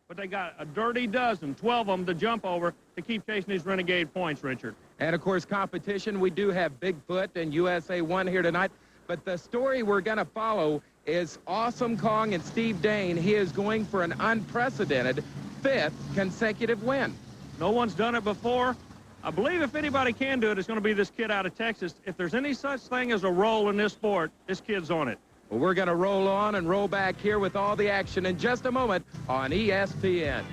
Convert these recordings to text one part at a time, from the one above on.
but they got a dirty dozen, 12 of them to jump over to keep chasing these Renegade points, Richard. And, of course, competition. We do have Bigfoot and USA 1 here tonight. But the story we're going to follow is Awesome Kong and Steve Dane. He is going for an unprecedented 5th consecutive win. No one's done it before. I believe if anybody can do it, it's going to be this kid out of Texas. If there's any such thing as a roll in this sport, this kid's on it. Well, we're going to roll on and roll back here with all the action in just a moment on ESPN.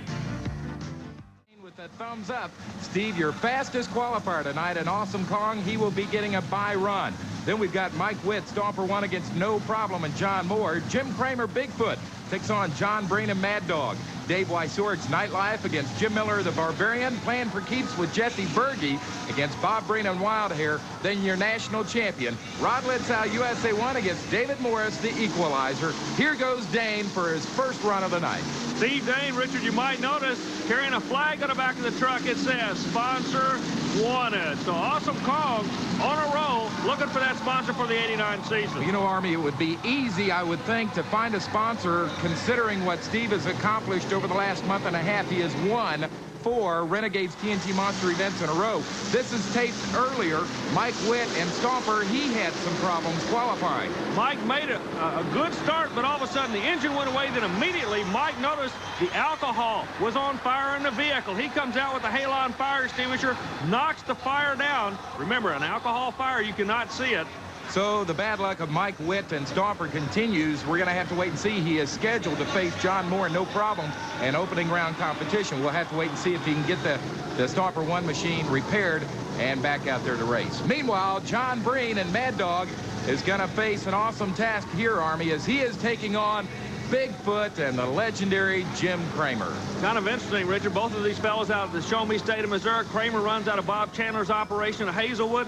With a thumbs up, Steve, your fastest qualifier tonight, an Awesome Kong. He will be getting a bye run. Then we've got Mike Witt, Stomper 1 against No Problem and John Moore. Jim Kramer, Bigfoot, takes on John Breen and Mad Dog. Dave Wysork's Nightlife against Jim Miller, the Barbarian. Playing for keeps with Jesse Berge against Bob Breen and Wild Hair. Then your national champion, Rod Litzow, USA 1 against David Morris, the Equalizer. Here goes Dane for his first run of the night. Steve Dane, Richard, you might notice, carrying a flag on the back of the truck. It says, sponsor wanted. So Awesome Kong on a roll, looking for that sponsor for the 89 season. You know, Army, it would be easy, I would think, to find a sponsor considering what Steve has accomplished over the last month and a half. He has won 4 Renegades TNT Monster events in a row. This is taped earlier. Mike Witt and Stomper, he had some problems qualifying. Mike made a good start, but all of a sudden the engine went away. Then immediately Mike noticed the alcohol was on fire in the vehicle. He comes out with a halon fire extinguisher, knocks the fire down. Remember, an alcohol fire, you cannot see it. So the bad luck of Mike Witt and Stomper continues. We're going to have to wait and see. He is scheduled to face John Moore, No Problem, in opening round competition. We'll have to wait and see if he can get the Stomper 1 machine repaired and back out there to race. Meanwhile, John Breen and Mad Dog is going to face an awesome task here, Army, as he is taking on Bigfoot and the legendary Jim Kramer. Kind of interesting, Richard. Both of these fellows out of the Show Me State of Missouri. Kramer runs out of Bob Chandler's operation at Hazelwood.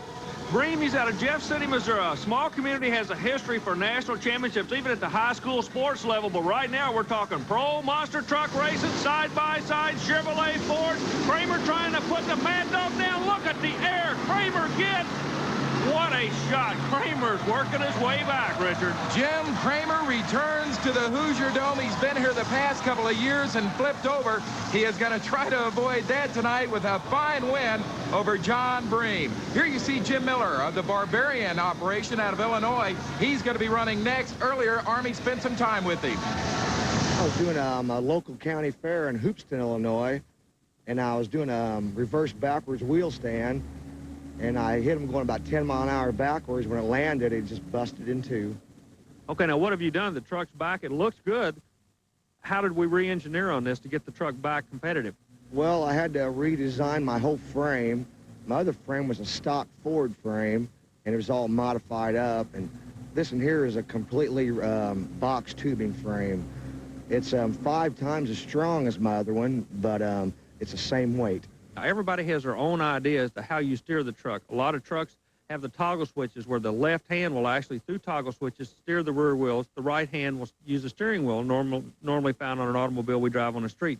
Bream, he's out of Jeff City, Missouri. A small community, has a history for national championships, even at the high school sports level. But right now, we're talking pro monster truck racing, side-by-side Chevrolet Ford. Kramer trying to put the Mad Dog down. Look at the air. Kramer gets. What a shot. Kramer's working his way back, Richard. Jim Kramer returns to the Hoosierdome. He's been here the past couple of years and flipped over. He is going to try to avoid that tonight with a fine win over John Bream. Here you see Jim Miller of the Barbarian operation out of Illinois. He's going to be running next. Earlier, Army spent some time with him. I was doing a local county fair in Hoopston, Illinois, and I was doing a reverse backwards wheel stand. And I hit him going about 10 mile an hour backwards. When it landed, it just busted in 2. Okay, now what have you done? The truck's back. It looks good. How did we re-engineer on this to get the truck back competitive? Well, I had to redesign my whole frame. My other frame was a stock Ford frame, and it was all modified up. And this one here is a completely box tubing frame. It's 5 times as strong as my other one, but it's the same weight. Now, everybody has their own idea as to how you steer the truck. A lot of trucks have the toggle switches where the left hand will actually, through toggle switches, steer the rear wheels. The right hand will use the steering wheel, normally found on an automobile we drive on the street.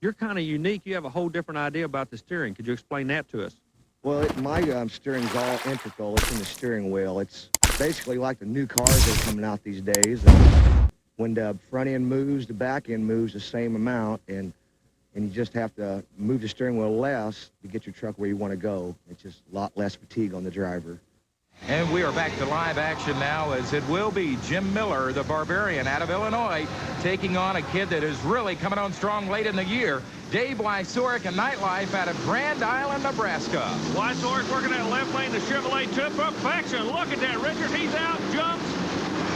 You're kind of unique. You have a whole different idea about the steering. Could you explain that to us? Well, my steering's all integral. It's in the steering wheel. It's basically like the new cars that are coming out these days. When the front end moves, the back end moves the same amount, and you just have to move the steering wheel less to get your truck where you want to go. It's just a lot less fatigue on the driver. And we are back to live action now, as it will be Jim Miller, the Barbarian out of Illinois, taking on a kid that is really coming on strong late in the year, Dave Wysork and Nightlife out of Grand Island, Nebraska. Wysork working that left lane, the Chevrolet to perfection. Look at that, Richard. He's out, jumps.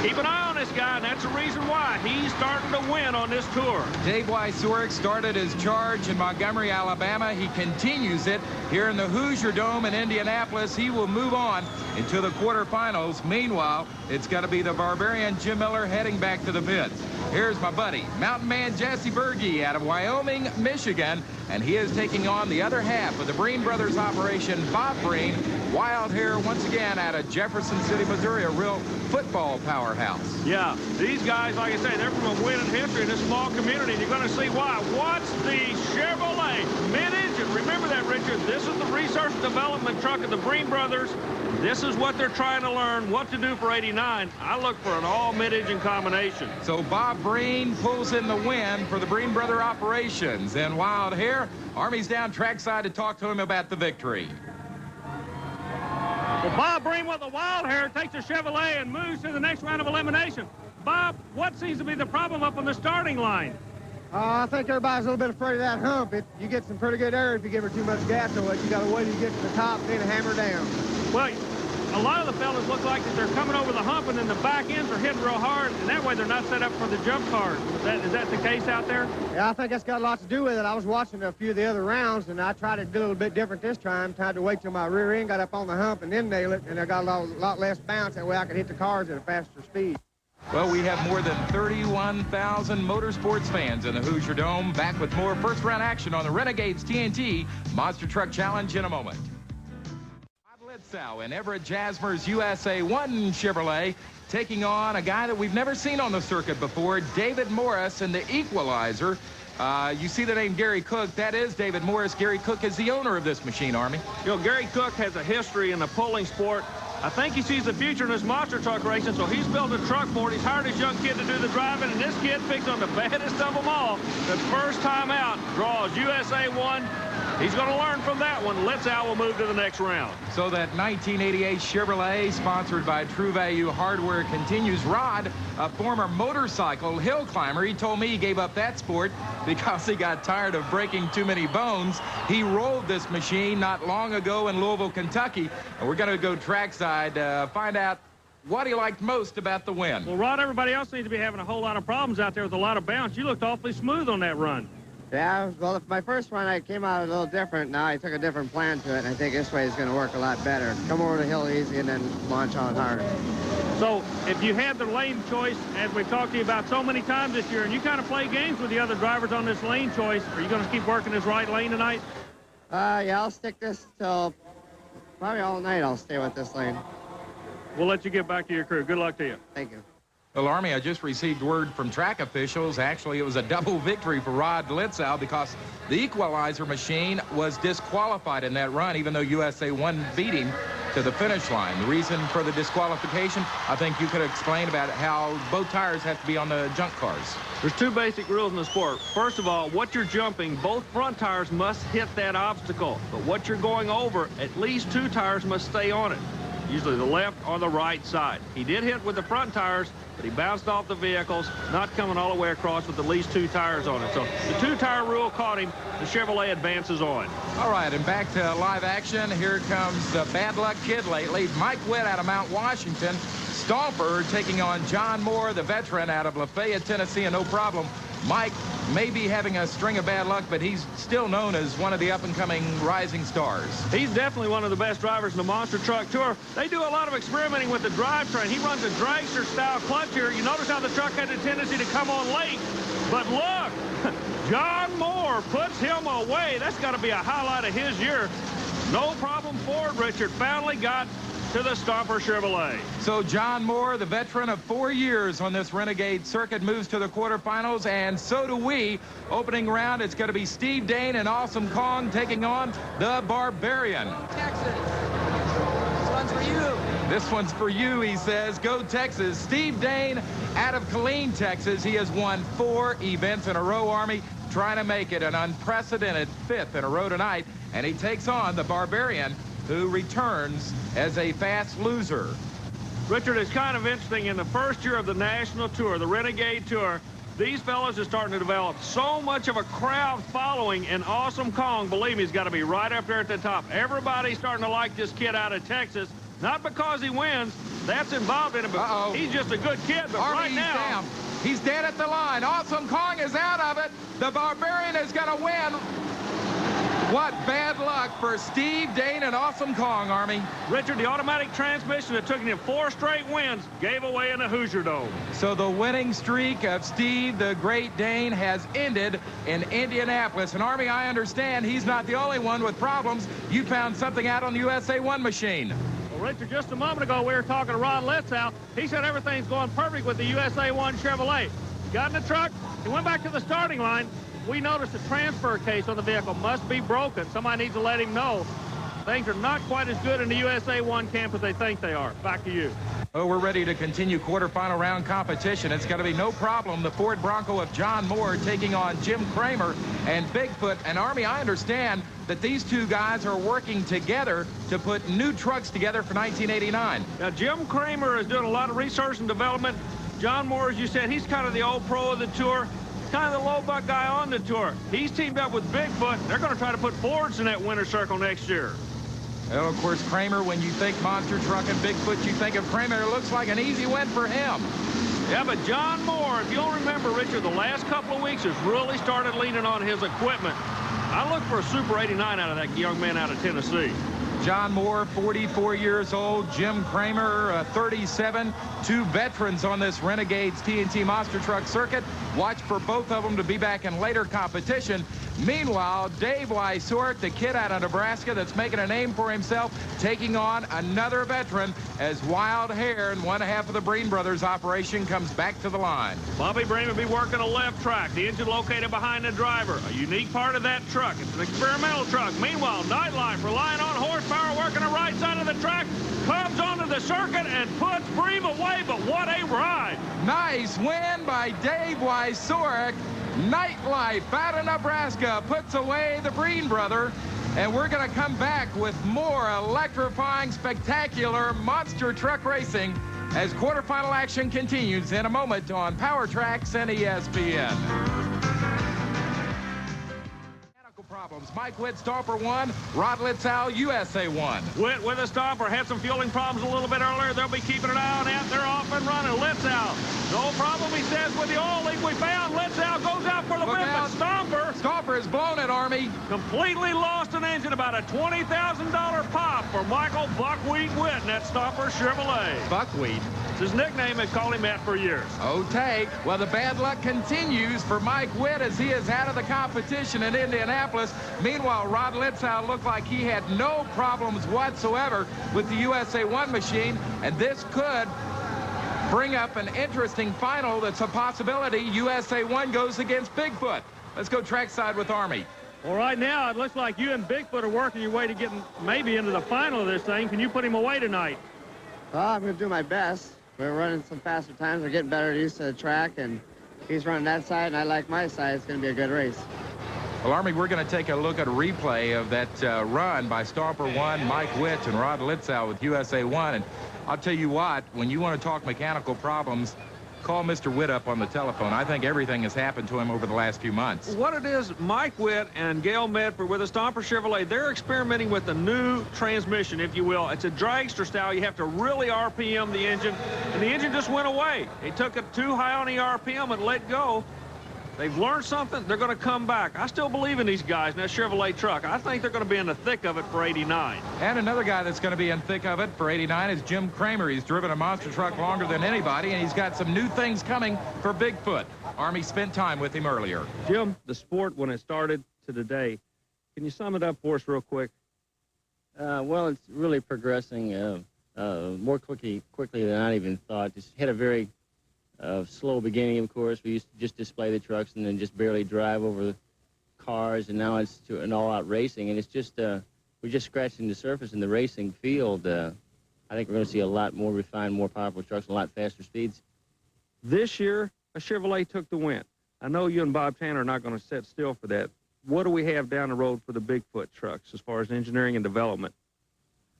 Keep an eye on this guy, and that's the reason why he's starting to win on this tour. Dave Wysork started his charge in Montgomery, Alabama. He continues it here in the Hoosierdome in Indianapolis. He will move on into the quarterfinals. Meanwhile, it's got to be the Barbarian Jim Miller heading back to the pits. Here's my buddy, Mountain Man Jesse Berge out of Wyoming, Michigan, and he is taking on the other half of the Breen Brothers operation, Bob Breen. Wild Hair once again out of Jefferson City, Missouri, a real football powerhouse. Yeah, these guys, like I say, they're from a winning history in this small community, and you're going to see why. Watch the Chevrolet, Mintage, remember that, Richard. This is the research and development truck of the Breen brothers. This is what they're trying to learn what to do for 89. I look for an all mid-engine combination. So Bob Breen pulls in the win for the Breen brother operations. And Wild Hair, Army's down trackside to talk to him about the victory. Well, Bob Breen with the Wild Hair takes a Chevrolet and moves to the next round of elimination. Bob, what seems to be the problem up on the starting line? I think everybody's a little bit afraid of that hump. You get some pretty good air if you give her too much gas to it. You got to wait till you get to the top and then hammer down. Well, a lot of the fellas look like that they're coming over the hump and then the back ends are hitting real hard, and that way they're not set up for the jump cars. Is that the case out there? Yeah, I think that's got a lot to do with it. I was watching a few of the other rounds, and I tried to do a little bit different this time. Tried to wait till my rear end got up on the hump and then nail it, and I got a lot less bounce. That way I could hit the cars at a faster speed. Well, we have more than 31,000 motorsports fans in the Hoosierdome. Back with more first-round action on the Renegades TNT Monster Truck Challenge in a moment. Litzow in Everett Jasmer's USA 1 Chevrolet taking on a guy that we've never seen on the circuit before, David Morris in the Equalizer. You see the name Gary Cook. That is David Morris. Gary Cook is the owner of this machine, Army. You know, Gary Cook has a history in the pulling sport. I think he sees the future in this monster truck racing, so he's built a truck for it. He's hired his young kid to do the driving, and this kid picks on the baddest of them all. The first time out, draws USA 1. He's going to learn from that one. Litzow will move to the next round. So that 1988 Chevrolet, sponsored by True Value Hardware, continues. Rod, a former motorcycle hill climber, he told me he gave up that sport because he got tired of breaking too many bones. He rolled this machine not long ago in Louisville, Kentucky, and we're going to go trackside to find out what he liked most about the win. Well, Rod, everybody else seems to be having a whole lot of problems out there with a lot of bounce. You looked awfully smooth on that run. Yeah, well, my first run, I came out a little different. Now I took a different plan to it, and I think this way is going to work a lot better. Come over the hill easy and then launch on hard. So if you had the lane choice, as we've talked to you about so many times this year, and you kind of play games with the other drivers on this lane choice, are you going to keep working this right lane tonight? Yeah, I'll stick this till probably all night. I'll stay with this lane. We'll let you get back to your crew. Good luck to you. Thank you. Well, Army, I just received word from track officials. Actually, it was a double victory for Rod Litzow because the Equalizer machine was disqualified in that run, even though USA 1 beat him to the finish line. The reason for the disqualification, I think you could explain about how both tires have to be on the junk cars. There's two basic rules in the sport. First of all, what you're jumping, both front tires must hit that obstacle. But what you're going over, at least two tires must stay on it, usually the left or the right side. He did hit with the front tires, but he bounced off the vehicles, not coming all the way across with at least two tires on it. So the two-tire rule caught him. The Chevrolet advances on. All right, and back to live action. Here comes the bad luck kid lately, Mike Witt out of Mount Washington. Stomper taking on John Moore, the veteran out of Lafayette, Tennessee, and no problem. Mike may be having a string of bad luck, but he's still known as one of the up-and-coming rising stars. He's definitely one of the best drivers in the Monster Truck Tour. They do a lot of experimenting with the drivetrain. He runs a dragster-style clutch here. You notice how the truck had a tendency to come on late. But look, John Moore puts him away. That's got to be a highlight of his year. No problem Ford, Richard, finally got to the Stomper Chevrolet. So John Moore, the veteran of 4 years on this Renegade circuit, moves to the quarterfinals, and so do we. Opening round, it's going to be Steve Dane and Awesome Kong taking on the Barbarian. Texas. This one's for you. This one's for you, he says. Go Texas. Steve Dane out of Killeen, Texas. He has won 4 events in a row, Army, trying to make it an unprecedented 5th in a row tonight, and he takes on the Barbarian, who returns as a fast loser. Richard, it's kind of interesting. In the first year of the National Tour, the Renegade Tour, these fellas are starting to develop so much of a crowd following, and Awesome Kong, believe me, he's got to be right up there at the top. Everybody's starting to like this kid out of Texas, not because he wins. That's involved in it, but he's just a good kid. But Army, right now, he's dead at the line. Awesome Kong is out of it. The Barbarian is going to win. What bad luck for Steve Dane and Awesome Kong, Army. Richard, the automatic transmission that took him 4 straight wins gave away in the Hoosierdome. So the winning streak of Steve the Great Dane has ended in Indianapolis. And Army, I understand he's not the only one with problems. You found something out on the USA 1 machine. Well, Richard, just a moment ago we were talking to Rod Litzow. He said everything's going perfect with the USA 1 Chevrolet. He got in the truck, he went back to the starting line, we noticed the transfer case on the vehicle must be broken. Somebody needs to let him know. Things are not quite as good in the USA 1 camp as they think they are. Back to you. Oh, we're ready to continue quarterfinal round competition. It's going to be no problem. The Ford Bronco of John Moore taking on Jim Kramer and Bigfoot. And Army, I understand that these two guys are working together to put new trucks together for 1989. Now, Jim Kramer is doing a lot of research and development. John Moore, as you said, he's kind of the old pro of the tour, kind of the low buck guy on the tour. He's teamed up with Bigfoot. They're going to try to put Fords in that winner's circle next year. Well, of course, Kramer, when you think monster truck and Bigfoot, you think of Kramer. It looks like an easy win for him. Yeah, but John Moore, if you'll remember, Richard, the last couple of weeks has really started leaning on his equipment. I look for a Super 89 out of that young man out of Tennessee. John Moore, 44 years old. Jim Kramer, 37. Two veterans on this Renegades TNT monster truck circuit. Watch for both of them to be back in later competition. Meanwhile, Dave Weissort, the kid out of Nebraska that's making a name for himself, taking on another veteran as Wild Hare in one half of the Breen Brothers operation comes back to the line. Bobby Breen will be working a left track. The engine located behind the driver. A unique part of that truck. It's an experimental truck. Meanwhile, Nightlife, relying on horsepower, working the right side of the track, comes onto the circuit and puts Bream away, but what a ride. Nice win by Dave Weissort. Nightlife out of Nebraska puts away the Breen brother. And we're going to come back with more electrifying, spectacular monster truck racing as quarterfinal action continues in a moment on Power Tracks and ESPN. Problems. Mike Witt, Stomper 1. Rod Litzow, USA 1. Witt with a Stomper. Had some fueling problems a little bit earlier. They'll be keeping an eye on that. They're off and running. Litzow. No problem, he says, with the oil leak we found. Litzow goes out for the win, but Stomper has blown it, Army. Completely lost an engine. About a $20,000 pop for Michael Buckwheat Witt in that Stomper Chevrolet. Buckwheat. It's his nickname. They've called him that for years. Okay. Well, the bad luck continues for Mike Witt as he is out of the competition in Indianapolis. Meanwhile, Rod Litzow looked like he had no problems whatsoever with the USA 1 machine, and this could bring up an interesting final that's a possibility. USA 1 goes against Bigfoot. Let's go trackside with Army. Well, right now, it looks like you and Bigfoot are working your way to getting maybe into the final of this thing. Can you put him away tonight? Well, I'm going to do my best. We're running some faster times. We're getting better used to the track, and he's running that side, and I like my side. It's going to be a good race. Well, Army, we're going to take a look at a replay of that run by Stomper 1, Mike Witt, and Rod Litzow with USA 1. And I'll tell you what, when you want to talk mechanical problems, call Mr. Witt up on the telephone. I think everything has happened to him over the last few months. What it is, Mike Witt and Gail Medford with a Stomper Chevrolet, they're experimenting with a new transmission, if you will. It's a dragster style. You have to really RPM the engine, and the engine just went away. They took it too high on the RPM and let go. They've learned something. They're going to come back. I still believe in these guys in that Chevrolet truck. I think they're going to be in the thick of it for 89. And another guy that's going to be in thick of it for 89 is Jim Kramer. He's driven a monster truck longer than anybody, and he's got some new things coming for Bigfoot. Army spent time with him earlier. Jim, the sport when it started to today, can you sum it up for us real quick? Well, it's really progressing more quickly than I even thought. Just had a very slow beginning, of course. We used to just display the trucks and then just barely drive over the cars, and now it's to an all-out racing, and it's just we're just scratching the surface in the racing field. I think we're going to see a lot more refined, more powerful trucks, and a lot faster speeds. This year, a Chevrolet took the win. I know you and Bob Tanner are not going to sit still for that. What do we have down the road for the Bigfoot trucks as far as engineering and development?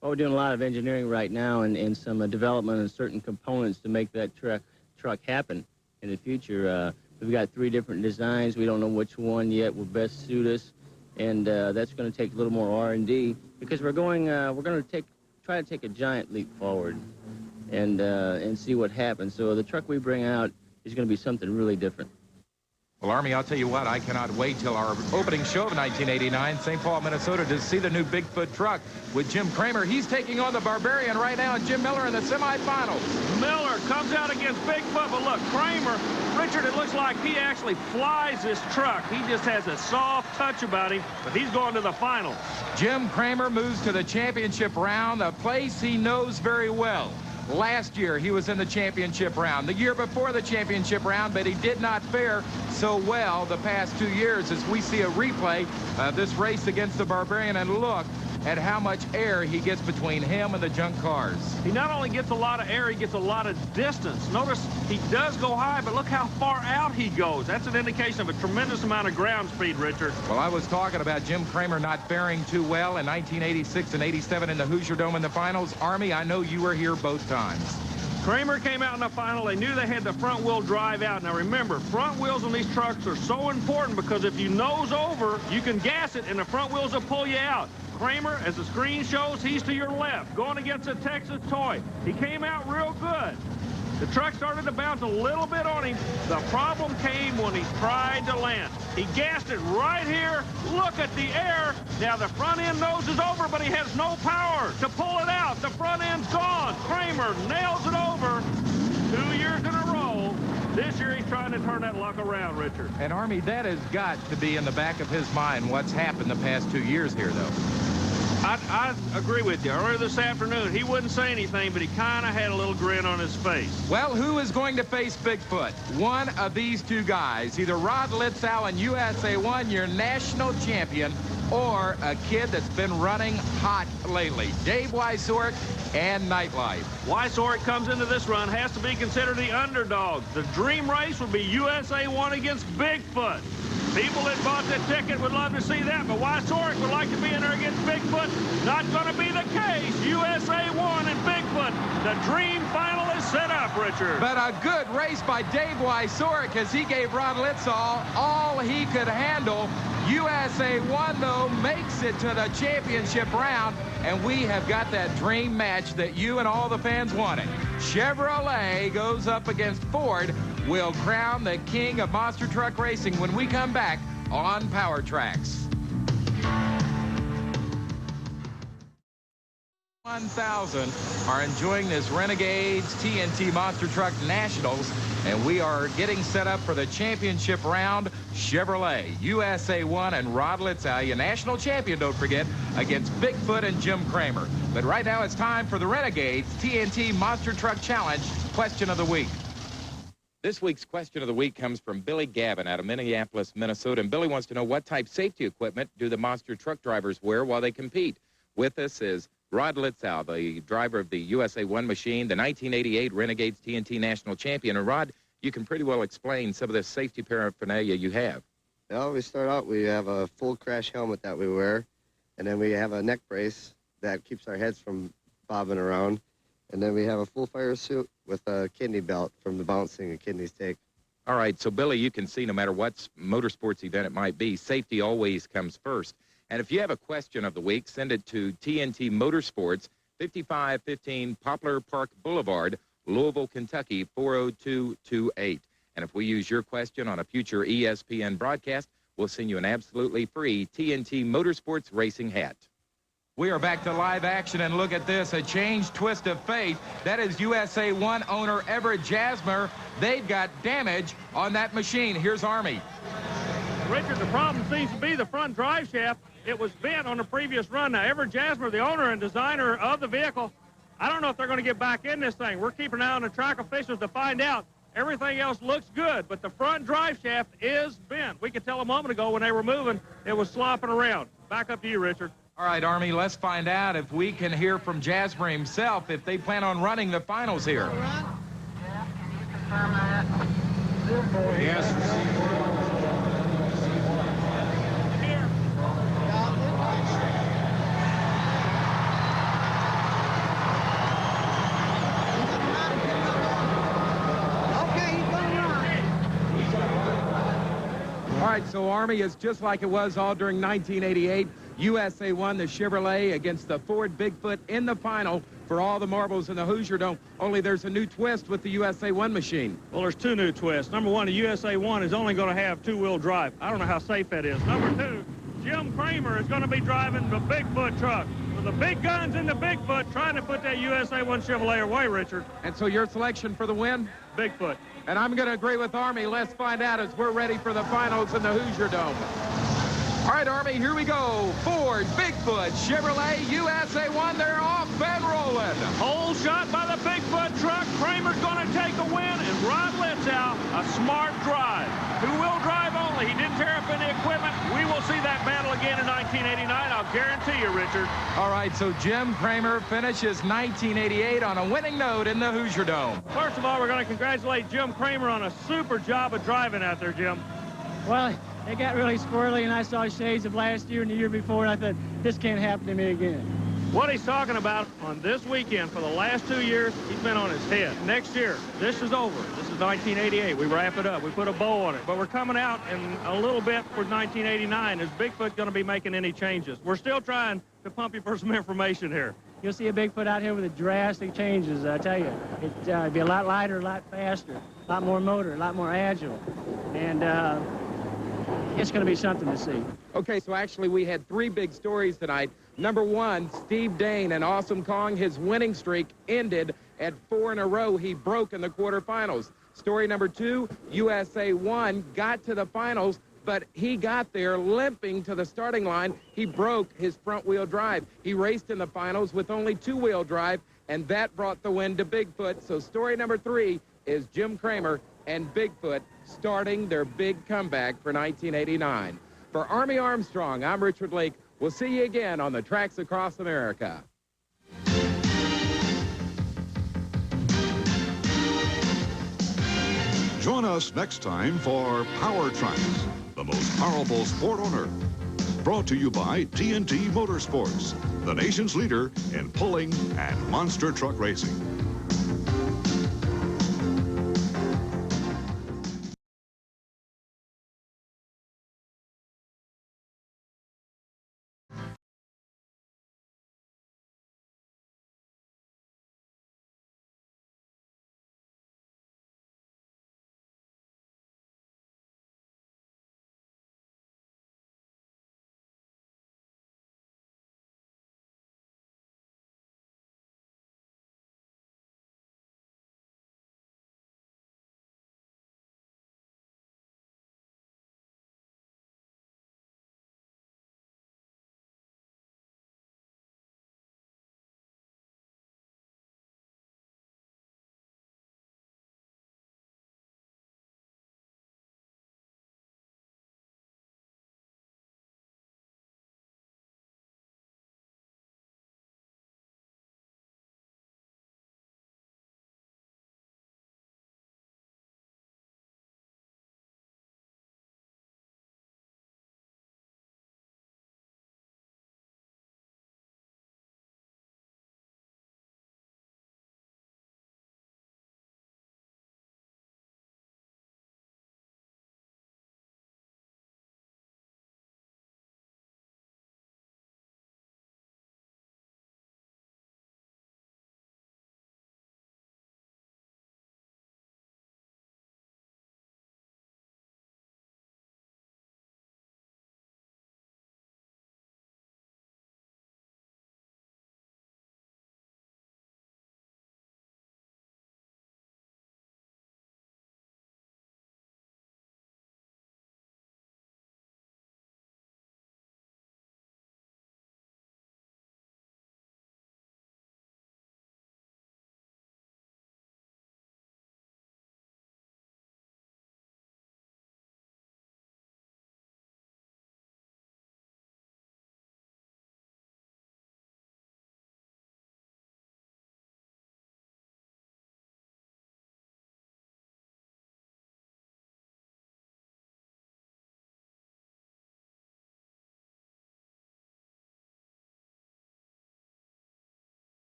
Well, we're doing a lot of engineering right now and some development of certain components to make that truck happen in the future. We've got 3 different designs. We don't know which one yet will best suit us, and that's going to take a little more R&D because we're going to try to take a giant leap forward and see what happens. So the truck we bring out is going to be something really different. Well, Army, I'll tell you what, I cannot wait till our opening show of 1989, St. Paul, Minnesota, to see the new Bigfoot truck with Jim Kramer. He's taking on the Barbarian right now, and Jim Miller in the semifinals. Miller comes out against Bigfoot, but look, Kramer, Richard, it looks like he actually flies this truck. He just has a soft touch about him, but he's going to the final. Jim Kramer moves to the championship round, a place he knows very well. Last year, he was in the championship round. The year before the championship round, but he did not fare so well the past 2 years as we see a replay of this race against the Barbarian, and look at how much air he gets between him and the junk cars. He not only gets a lot of air, he gets a lot of distance. Notice he does go high, but look how far out he goes. That's an indication of a tremendous amount of ground speed, Richard. Well, I was talking about Jim Kramer not faring too well in 1986 and 87 in the Hoosierdome in the finals. Army, I know you were here both times. Kramer came out in the final. They knew they had the front-wheel drive out. Now, remember, front wheels on these trucks are so important because if you nose over, you can gas it, and the front wheels will pull you out. Kramer, as the screen shows, he's to your left, going against a Texas toy. He came out real good. The truck started to bounce a little bit on him. The problem came when he tried to land. He gassed it right here. Look at the air. Now the front end noses over, but he has no power to pull it out. The front end's gone. Kramer nails it over 2 years in a row. This year he's trying to turn that luck around, Richard. And Army, that has got to be in the back of his mind what's happened the past 2 years here, though. I agree with you. Earlier this afternoon, he wouldn't say anything, but he kind of had a little grin on his face. Well, who is going to face Bigfoot? One of these two guys, either Rod Litzow and USA 1, your national champion, or a kid that's been running hot lately, Dave Weissorick and Nightlife. Weissorick comes into this run, has to be considered the underdog. The dream race would be USA 1 against Bigfoot. People that bought the ticket would love to see that, but Weissorick would like to be in there against Bigfoot. Not going to be the case. USA 1 and Bigfoot. The dream final is set up, Richard. But a good race by Dave Weissorick as he gave Rod Litzow all he could handle. USA 1, though, makes it to the championship round, and we have got that dream match that you and all the fans wanted. Chevrolet goes up against Ford. We'll crown the king of monster truck racing when we come back on Power Tracks. 1,000 are enjoying this Renegades TNT Monster Truck Nationals, and we are getting set up for the championship round. Chevrolet, USA 1, and Rod Litzow, your national champion, don't forget, against Bigfoot and Jim Kramer. But right now it's time for the Renegades TNT Monster Truck Challenge question of the week. This week's question of the week comes from Billy Gavin out of Minneapolis, Minnesota. And Billy wants to know, what type safety equipment do the monster truck drivers wear while they compete? With us is Rod Litzow, the driver of the USA 1 machine, the 1988 Renegades TNT National Champion. And Rod, you can pretty well explain some of the safety paraphernalia you have. Well, we start out, we have a full crash helmet that we wear, and then we have a neck brace that keeps our heads from bobbing around. And then we have a full fire suit with a kidney belt from the bouncing the kidneys take. All right, so Billy, you can see no matter what motorsports event it might be, safety always comes first. And if you have a question of the week, send it to TNT Motorsports, 5515 Poplar Park Boulevard, Louisville, Kentucky, 40228. And if we use your question on a future ESPN broadcast, we'll send you an absolutely free TNT Motorsports racing hat. We are back to live action, and look at this, a changed twist of fate. That is USA 1 owner Everett Jasmer. They've got damage on that machine. Here's Army. Richard, the problem seems to be the front drive shaft. It was bent on the previous run. Now, Everett Jasmer, the owner and designer of the vehicle, I don't know if they're going to get back in this thing. We're keeping an eye on the track officials to find out. Everything else looks good, but the front drive shaft is bent. We could tell a moment ago when they were moving, it was slopping around. Back up to you, Richard. All right, Army, let's find out if we can hear from Jasper himself if they plan on running the finals here. Yeah, can you confirm that? Yes. Here. Okay, he's going to run. All right, so Army is just like it was all during 1988. USA 1, the Chevrolet, against the Ford Bigfoot in the final for all the marbles in the Hoosierdome. Only there's a new twist with the USA 1 machine. Well, there's two new twists. Number one, the USA 1 is only going to have two-wheel drive. I don't know how safe that is. Number two, Jim Kramer is going to be driving the Bigfoot truck. So the big guns in the Bigfoot trying to put that USA 1 Chevrolet away, Richard. And so your selection for the win? Bigfoot. And I'm going to agree with Army. Let's find out as we're ready for the finals in the Hoosierdome. All right, Army, here we go. Ford, Bigfoot, Chevrolet, USA 1, they're off and rolling. Hole shot by the Bigfoot truck. Kramer's going to take a win, and Rod Litzow, a smart drive. Two-wheel drive only. He didn't tear up any equipment. We will see that battle again in 1989, I'll guarantee you, Richard. All right, so Jim Kramer finishes 1988 on a winning note in the Hoosierdome. First of all, we're going to congratulate Jim Kramer on a super job of driving out there, Jim. Well, it got really squirrely, and I saw shades of last year and the year before, and I thought, this can't happen to me again. What he's talking about on this weekend for the last 2 years, he's been on his head. Next year, this is over. This is 1988. We wrap it up. We put a bow on it. But we're coming out in a little bit for 1989. Is Bigfoot going to be making any changes? We're still trying to pump you for some information here. You'll see a Bigfoot out here with the drastic changes, I tell you. It'd be a lot lighter, a lot faster, a lot more motor, a lot more agile. And it's going to be something to see. Okay, so actually we had 3 big stories tonight. Number 1, Steve Dane and Awesome Kong, his winning streak ended at 4 in a row. He broke in the quarterfinals. Story number 2, USA 1 got to the finals, but he got there limping to the starting line. He broke his front-wheel drive. He raced in the finals with only 2-wheel drive, and that brought the win to Bigfoot. So story number 3 is Jim Kramer and Bigfoot starting their big comeback for 1989. For Army Armstrong, I'm Richard Lake. We'll see you again on the tracks across America. Join us next time for Power Tracks, the most powerful sport on earth. Brought to you by TNT Motorsports, the nation's leader in pulling and monster truck racing.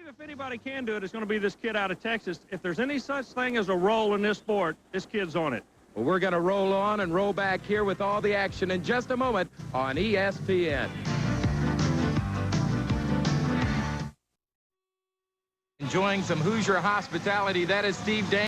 Steve, if anybody can do it, it's going to be this kid out of Texas. If there's any such thing as a roll in this sport, this kid's on it. Well, we're going to roll on and roll back here with all the action in just a moment on ESPN. Enjoying some Hoosier hospitality, that is Steve Dane.